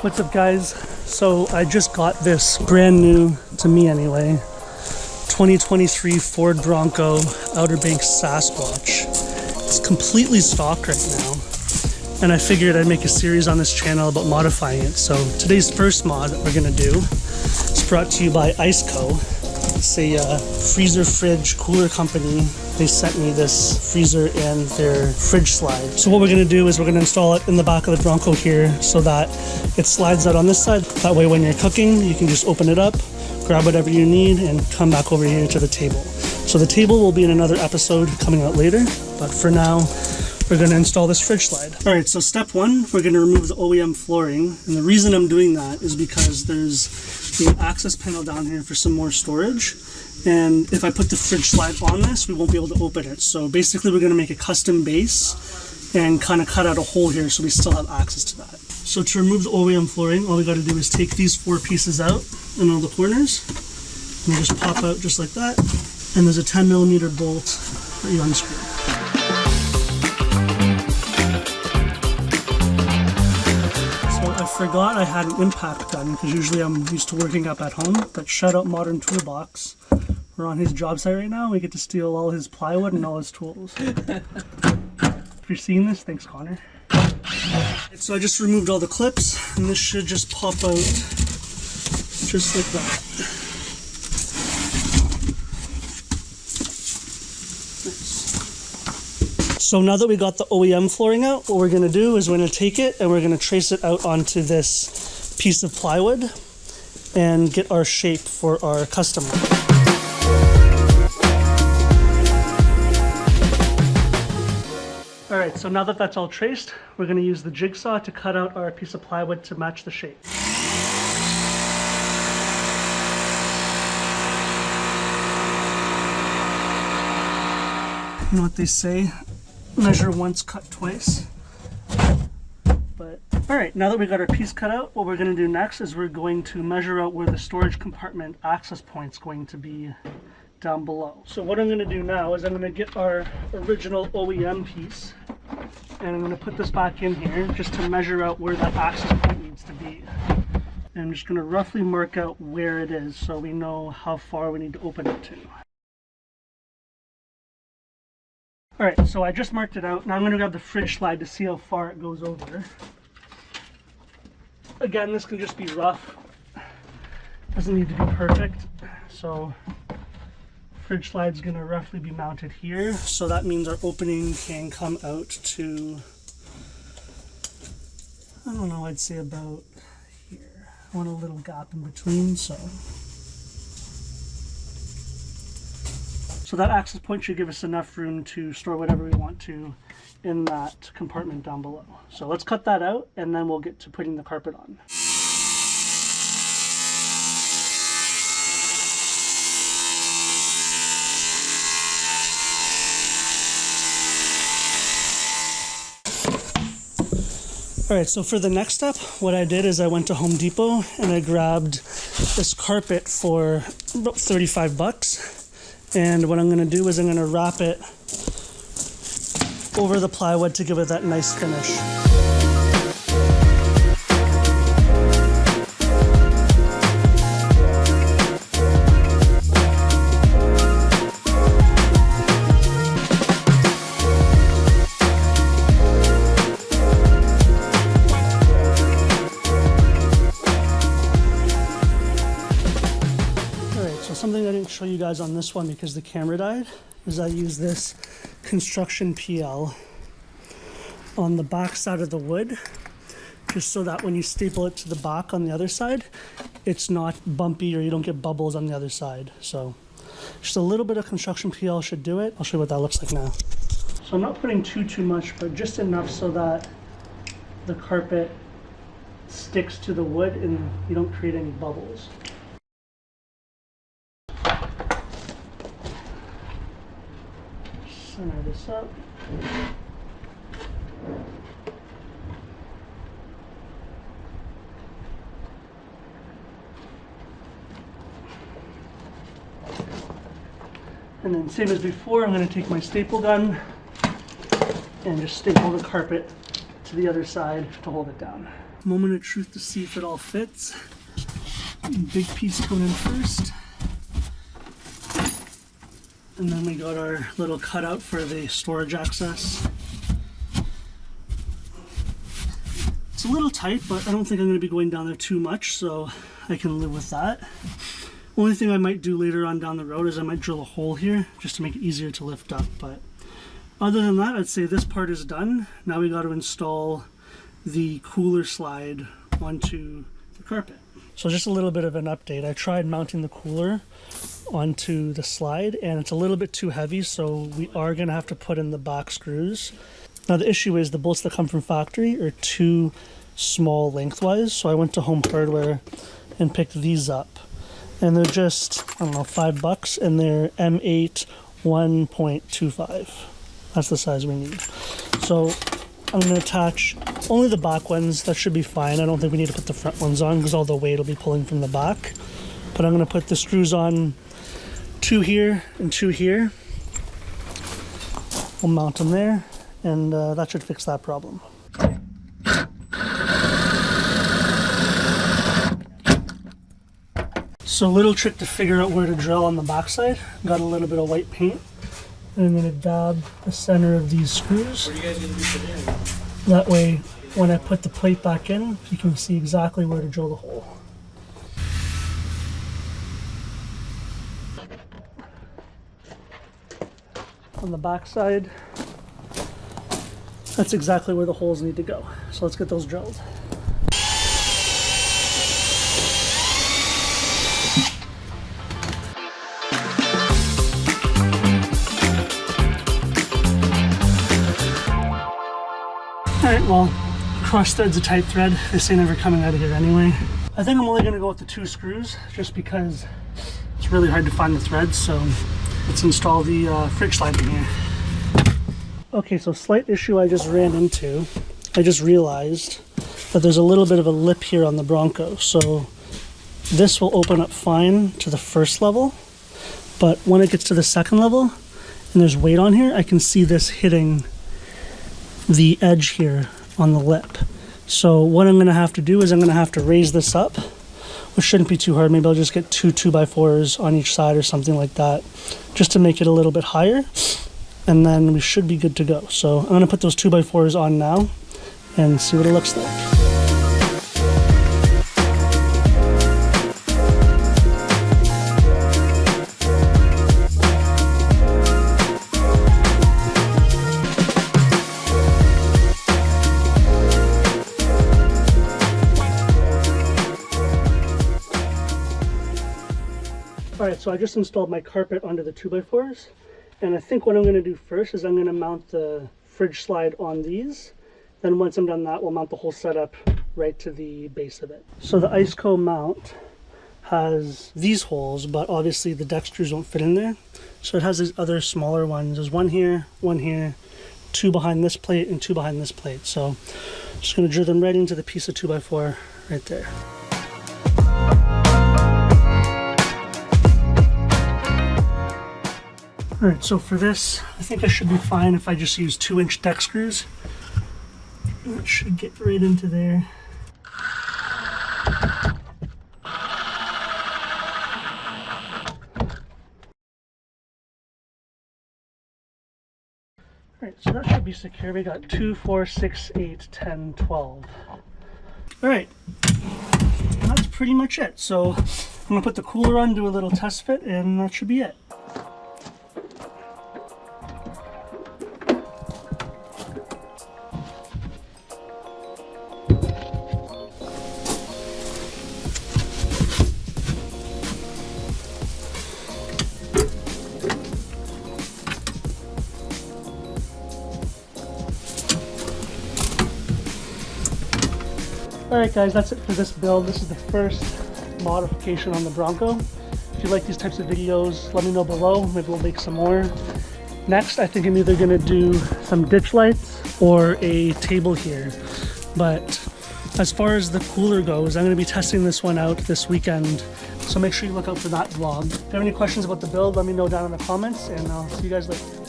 What's up guys? So I just got this brand new, to me anyway, 2023 Ford Bronco Outer Banks Sasquatch. It's completely stock right now, and I figured I'd make a series on this channel about modifying it. So today's first mod that we're gonna do is brought to you by Iceco. It's a freezer fridge cooler company. They sent me this freezer and their fridge slide. So what we're gonna do is we're gonna install it in the back of the Bronco here so that it slides out on this side. That way when you're cooking, you can just open it up, grab whatever you need, and come back over here to the table. So the table will be in another episode coming out later, but for now, we're gonna install this fridge slide. All right, so step one, we're gonna remove the OEM flooring. And the reason I'm doing that is because there's the access panel down here for some more storage. And if I put the fridge slide on this, we won't be able to open it. So basically we're gonna make a custom base and kind of cut out a hole here so we still have access to that. So to remove the OEM flooring, all we gotta do is take these 4 pieces out in all the corners, and they just pop out just like that. And there's a 10mm bolt that you unscrew. I forgot I had an impact gun because usually I'm used to working up at home, but shout out Modern Toolbox. We're on his job site right now. We get to steal all his plywood and all his tools. If you're seeing this, thanks Connor. So I just removed all the clips, and this should just pop out just like that. So now that we got the OEM flooring out, what we're gonna do is we're gonna take it and we're gonna trace it out onto this piece of plywood and get our shape for our custom one. All right, so now that that's all traced, we're gonna use the jigsaw to cut out our piece of plywood to match the shape. You know what they say? Measure once, cut twice. But all right, now that we got our piece cut out, what we're going to do next is we're going to measure out where the storage compartment access point's going to be down below. So what I'm going to do now is I'm going to get our original OEM piece, and I'm going to put this back in here just to measure out where that access point needs to be. And I'm just going to roughly mark out where it is so we know how far we need to open it to. All right, so I just marked it out. Now I'm gonna grab the fridge slide to see how far it goes over. Again, this can just be rough. Doesn't need to be perfect. So fridge slide's gonna roughly be mounted here. So that means our opening can come out to, I don't know, I'd say about here. I want a little gap in between, so that access point should give us enough room to store whatever we want to in that compartment down below. So let's cut that out and then we'll get to putting the carpet on. All right, so for the next step, what I did is I went to Home Depot and I grabbed this carpet for about 35 bucks. And what I'm going to do is I'm going to wrap it over the plywood to give it that nice finish. Something I didn't show you guys on this one because the camera died is I use this construction PL on the back side of the wood just so that when you staple it to the back on the other side, it's not bumpy or you don't get bubbles on the other side. So just a little bit of construction PL should do it. I'll show you what that looks like now. So I'm not putting too much, but just enough so that the carpet sticks to the wood and you don't create any bubbles. Center this up. And then same as before, I'm going to take my staple gun and just staple the carpet to the other side to hold it down. Moment of truth to see if it all fits. Big piece coming in first. And then we got our little cutout for the storage access. It's a little tight, but I don't think I'm going to be going down there too much, so I can live with that. Only thing I might do later on down the road is I might drill a hole here just to make it easier to lift up. But other than that, I'd say this part is done. Now we got to install the cooler slide onto the carpet. So just a little bit of an update. I tried mounting the cooler onto the slide and it's a little bit too heavy, so we are going to have to put in the back screws. Now the issue is the bolts that come from factory are too small lengthwise, so I went to Home Hardware and picked these up. And they're just, I don't know, $5, and they're M8 1.25. That's the size we need. So I'm going to attach only the back ones. That should be fine. I don't think we need to put the front ones on because all the weight will be pulling from the back. But I'm going to put the screws on 2 here and 2 here. We'll mount them there, and that should fix that problem. So a little trick to figure out where to drill on the backside. Got a little bit of white paint. And I'm going to dab the center of these screws. What are you guys going to do today? That way, when I put the plate back in, you can see exactly where to drill the hole. On the backside, that's exactly where the holes need to go. So let's get those drilled. Alright, well, cross thread's a tight thread. This ain't ever coming out of here anyway. I think I'm only going to go with the 2 screws just because it's really hard to find the threads, so let's install the fridge slide in here. Okay, so slight issue I just ran into. I just realized that there's a little bit of a lip here on the Bronco, so this will open up fine to the first level, but when it gets to the second level and there's weight on here, I can see this hitting the edge here on the lip. So what I'm going to have to do is I'm going to have to raise this up, which shouldn't be too hard. Maybe I'll just get 2 2x4s on each side or something like that, just to make it a little bit higher, and then we should be good to go. So I'm going to put those 2x4s on now and see what it looks like. Alright, so I just installed my carpet onto the 2x4s, and I think what I'm going to do first is I'm going to mount the fridge slide on these. Then once I'm done that, we'll mount the whole setup right to the base of it. So the IceCo mount has these holes, but obviously the deck screws won't fit in there. So it has these other smaller ones. There's 1 here, 2 behind this plate, and 2 behind this plate. So I'm just going to drill them right into the piece of 2x4 right there. Alright, so for this, I think I should be fine if I just use 2-inch deck screws. That should get right into there. Alright, so that should be secure. We got 2, 4, 6, 8, 10, 12. Alright, that's pretty much it. So I'm going to put the cooler on, do a little test fit, and that should be it. Alright guys, that's it for this build. This is the first modification on the Bronco. If you like these types of videos, let me know below. Maybe we'll make some more. Next, I think I'm either going to do some ditch lights or a table here. But as far as the cooler goes, I'm going to be testing this one out this weekend. So make sure you look out for that vlog. If you have any questions about the build, let me know down in the comments, and I'll see you guys later.